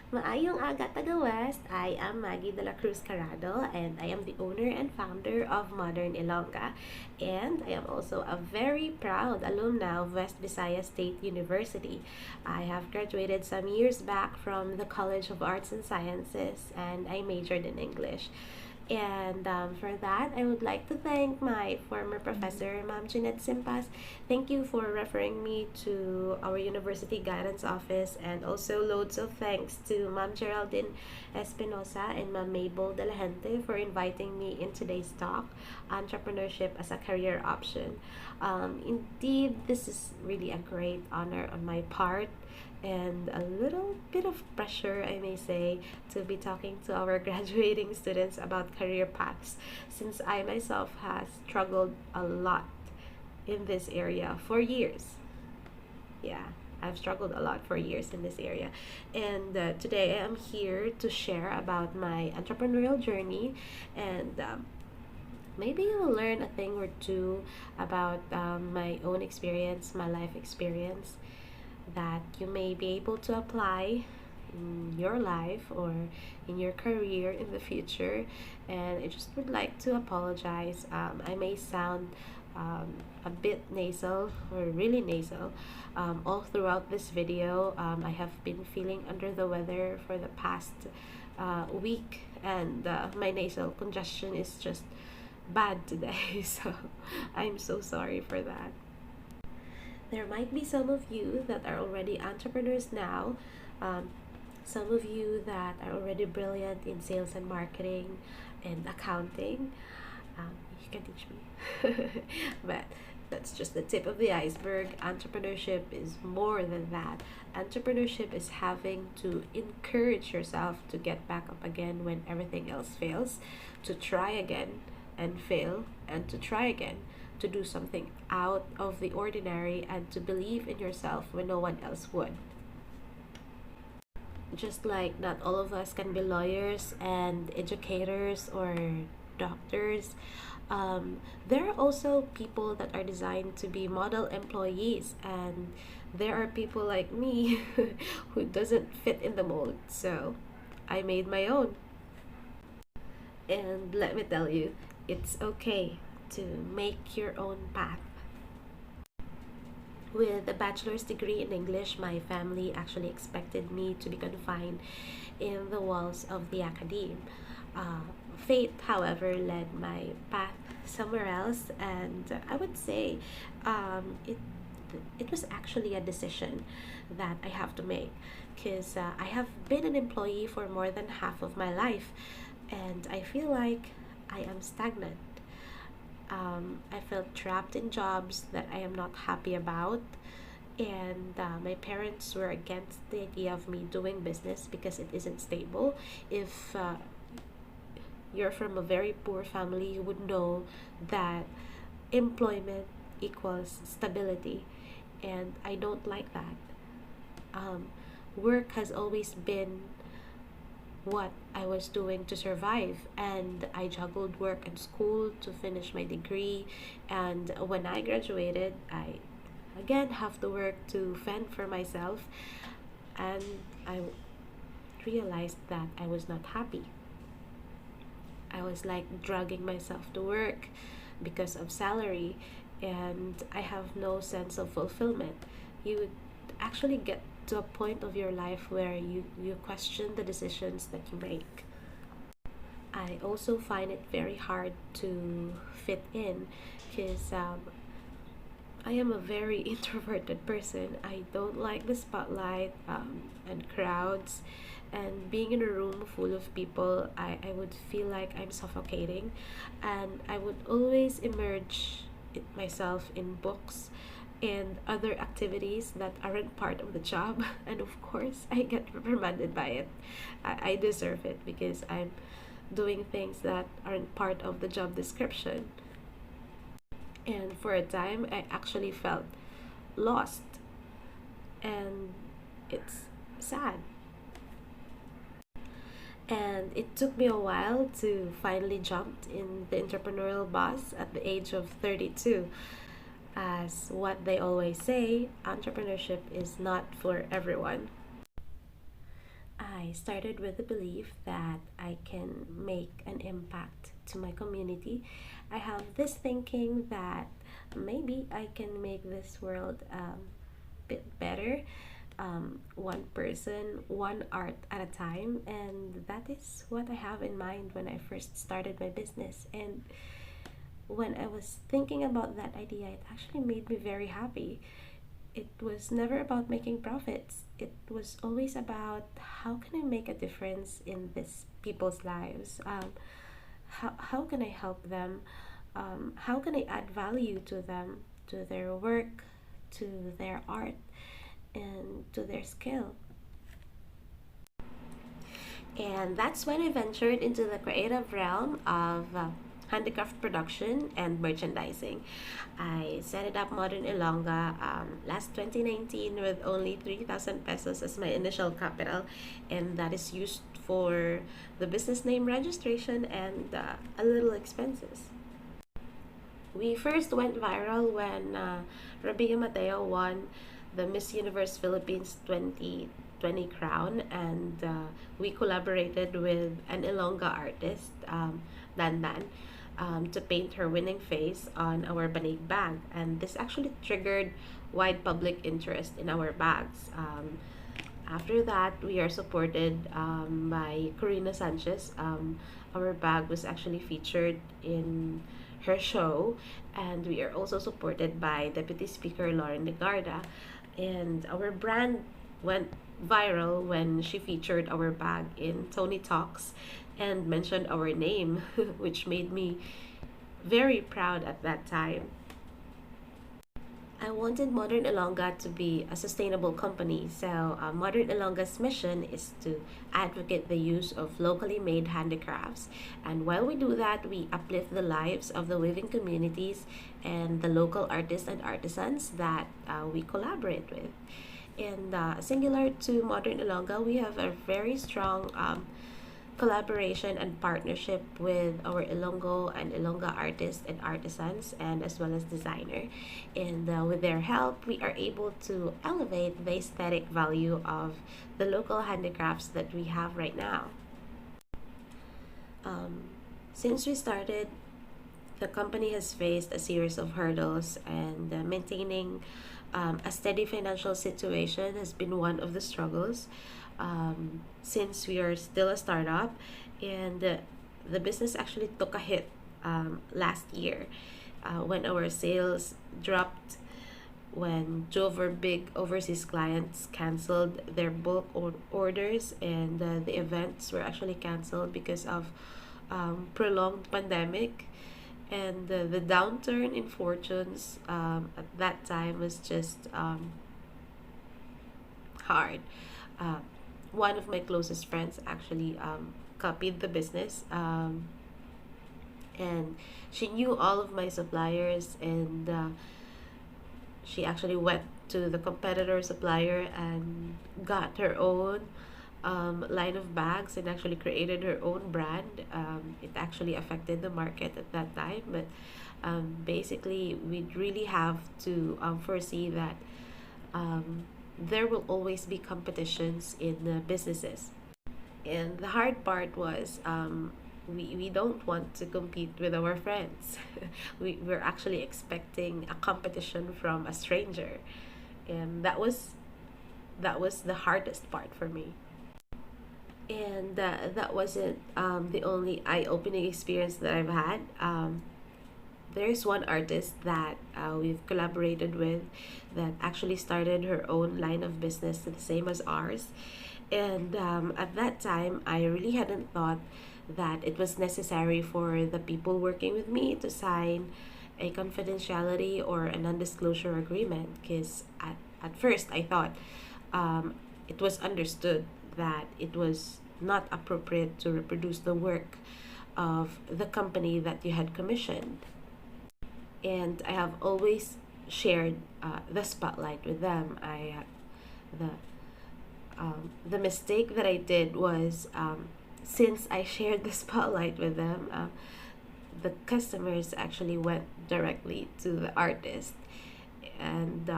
Maayong aga taga West, I am Maggie de la Cruz Carado and I am the owner and founder of Modern Ilongga, and I am also a very proud alumna of West Visayas State University. I have graduated some years back from the College of Arts and Sciences and I majored in English. And for that, I would like to thank my former professor, Ma'am Jeanette Simpas. Thank you for referring me to our university guidance office, and also loads of thanks to Ma'am Geraldine Espinosa and Ma'am Mabel De La Gente for inviting me in today's talk, Entrepreneurship as a Career Option. Indeed, this is really a great honor on my part and a little bit of pressure, I may say, to be talking to our graduating students about career paths, since I myself has struggled a lot in this area for years. Yeah, I've struggled a lot for years in this area. And today I am here to share about my entrepreneurial journey, and maybe you'll learn a thing or two about my own experience, my life experience, that you may be able to apply in your life or in your career in the future. And I just would like to apologize. I may sound a bit nasal or really nasal all throughout this video. I have been feeling under the weather for the past week, and my nasal congestion is just bad today. So I'm so sorry for that. There might be some of you that are already entrepreneurs now, some of you that are already brilliant in sales and marketing and accounting. You can teach me. But that's just the tip of the iceberg. Entrepreneurship is more than that. Entrepreneurship is having to encourage yourself to get back up again when everything else fails, to try again and fail, and to try again, to do something out of the ordinary, and to believe in yourself when no one else would. Just like not all of us can be lawyers and educators or doctors, there are also people that are designed to be model employees, and there are people like me who doesn't fit in the mold. So I made my own. And let me tell you, it's okay to make your own path. With a bachelor's degree in English, my family actually expected me to be confined in the walls of the academe. Fate, however, led my path somewhere else, and I would say it was actually a decision that I have to make, because I have been an employee for more than half of my life, and I feel like I am stagnant. I felt trapped in jobs that I am not happy about, and my parents were against the idea of me doing business because it isn't stable. If you're from a very poor family, you would know that employment equals stability, and I don't like that. Work has always been what I was doing to survive, and I juggled work and school to finish my degree. And when I graduated, I again have to work to fend for myself, and I realized that I was not happy. I was like dragging myself to work because of salary, and I have no sense of fulfillment. You would actually get to a point of your life where you question the decisions that you make. I also find it very hard to fit in, because I am a very introverted person. I don't like the spotlight and crowds, and being in a room full of people, I would feel like I'm suffocating, and I would always immerse myself in books and other activities that aren't part of the job. And of course, I get reprimanded by it. I deserve it because I'm doing things that aren't part of the job description. And for a time, I actually felt lost, and it's sad. And it took me a while to finally jump in the entrepreneurial bus at the age of 32. As what they always say, entrepreneurship is not for everyone. I started with the belief that I can make an impact to my community. I have this thinking that maybe I can make this world a bit better, one person, one art at a time, and that is what I have in mind when I first started my business. And when I was thinking about that idea, it actually made me very happy. It was never about making profits. It was always about how can I make a difference in these people's lives? How can I help them? How can I add value to them, to their work, to their art, and to their skill? And that's when I ventured into the creative realm of handicraft production and merchandising. I set it up Modern Ilongga last 2019 with only 3,000 pesos as my initial capital, and that is used for the business name registration and a little expenses. We first went viral when Rabia Mateo won the Miss Universe Philippines 2020 crown, and we collaborated with an Ilongga artist, Dan Dan, to paint her winning face on our banig bag. And this actually triggered wide public interest in our bags. After that, we are supported by Corina Sanchez. Our bag was actually featured in her show, and we are also supported by Deputy Speaker Lauren Legarda. And our brand went viral when she featured our bag in Tony Talks and mentioned our name, which made me very proud at that time. I wanted Modern Ilongga to be a sustainable company, so Modern Ilongga's mission is to advocate the use of locally made handicrafts. And while we do that, we uplift the lives of the weaving communities and the local artists and artisans that we collaborate with. And singular to Modern Ilongga, we have a very strong collaboration and partnership with our Ilonggo and Ilongga artists and artisans, and as well as designer. And with their help, we are able to elevate the aesthetic value of the local handicrafts that we have right now. Um, since we started, the company has faced a series of hurdles, and maintaining a steady financial situation has been one of the struggles, since we are still a startup, and the business actually took a hit last year when our sales dropped, when two of our big overseas clients canceled their bulk orders, and the events were actually canceled because of prolonged pandemic. And the downturn in fortunes at that time was just hard. Uh, One of my closest friends actually copied the business, and she knew all of my suppliers, and she actually went to the competitor supplier and got her own line of bags and actually created her own brand. It actually affected the market at that time, but basically, we'd really have to foresee that there will always be competitions in the businesses. And the hard part was we don't want to compete with our friends. We're actually expecting a competition from a stranger. And that was the hardest part for me. And that wasn't the only eye-opening experience that I've had. There's one artist that we've collaborated with that actually started her own line of business the same as ours. And at that time, I really hadn't thought that it was necessary for the people working with me to sign a confidentiality or a non-disclosure agreement, because at first I thought it was understood that it was not appropriate to reproduce the work of the company that you had commissioned. And I have always shared the spotlight with them. The the mistake that I did was, since I shared the spotlight with them, the customers actually went directly to the artist, and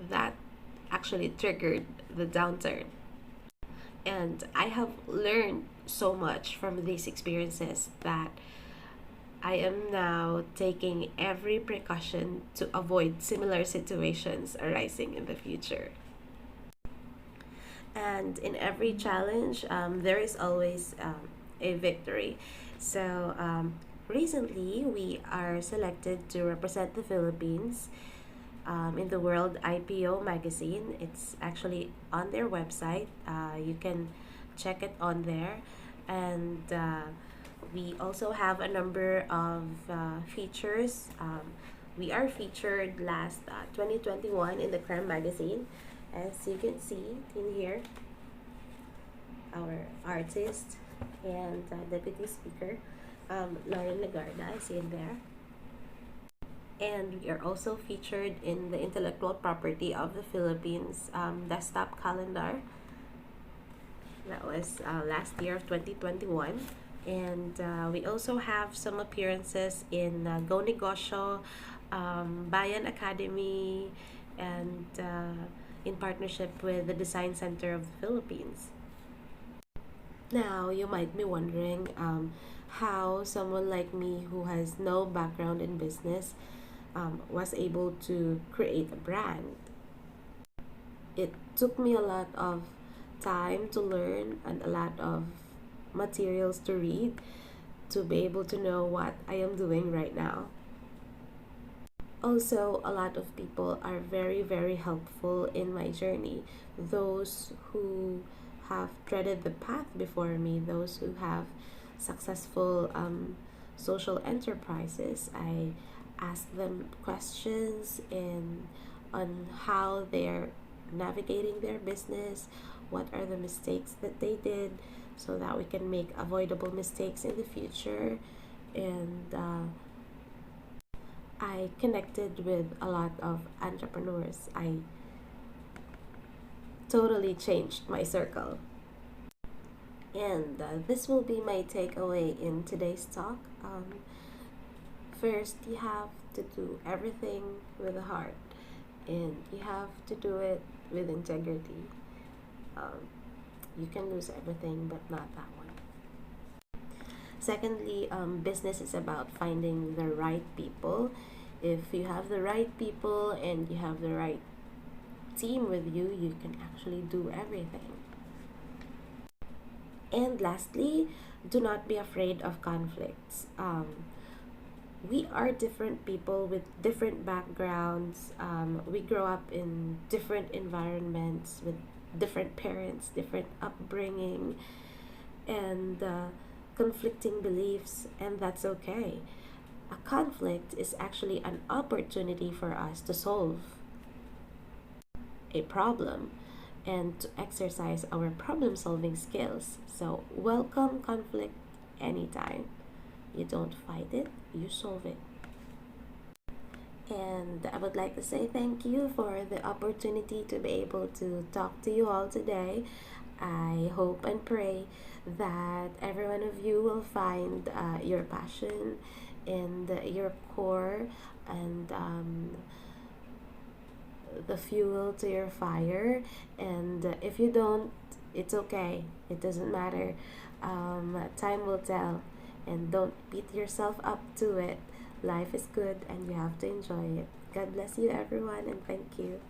that actually triggered the downturn. And I have learned so much from these experiences that I am now taking every precaution to avoid similar situations arising in the future. And in every challenge, there is always a victory. So, recently, we are selected to represent the Philippines in the World IPO magazine. It's actually on their website. You can check it on there. And we also have a number of features. We are featured last 2021 in the Crime magazine. As you can see in here, our artist and deputy speaker, Lauren Legarda, is in there. And we are also featured in the Intellectual Property of the Philippines desktop calendar. That was last year of 2021. And we also have some appearances in Go Negosyo, Bayan Academy, and in partnership with the Design Center of the Philippines. Now, you might be wondering how someone like me who has no background in business was able to create a brand. It took me a lot of time to learn and a lot of materials to read to be able to know what I am doing right now. Also, a lot of people are very, very helpful in my journey. Those who have treaded the path before me, those who have successful social enterprises, I ask them questions on how they're navigating their business, what are the mistakes that they did, so that we can make avoidable mistakes in the future. And I connected with a lot of entrepreneurs. I totally changed my circle. And this will be my takeaway in today's talk. First, you have to do everything with a heart, and you have to do it with integrity. You can lose everything, but not that one. Secondly, business is about finding the right people. If you have the right people and you have the right team with you, you can actually do everything. And lastly, do not be afraid of conflicts. We are different people with different backgrounds. We grow up in different environments with different parents, different upbringing, and conflicting beliefs, and that's okay. A conflict is actually an opportunity for us to solve a problem and to exercise our problem solving skills. So, welcome conflict anytime. You don't fight it, you solve it. And I would like to say thank you for the opportunity to be able to talk to you all today. I hope and pray that every one of you will find your passion and your core, and the fuel to your fire. And if you don't, it's okay. It doesn't matter. Time will tell. And don't beat yourself up to it. Life is good and you have to enjoy it. God bless you, everyone, and thank you.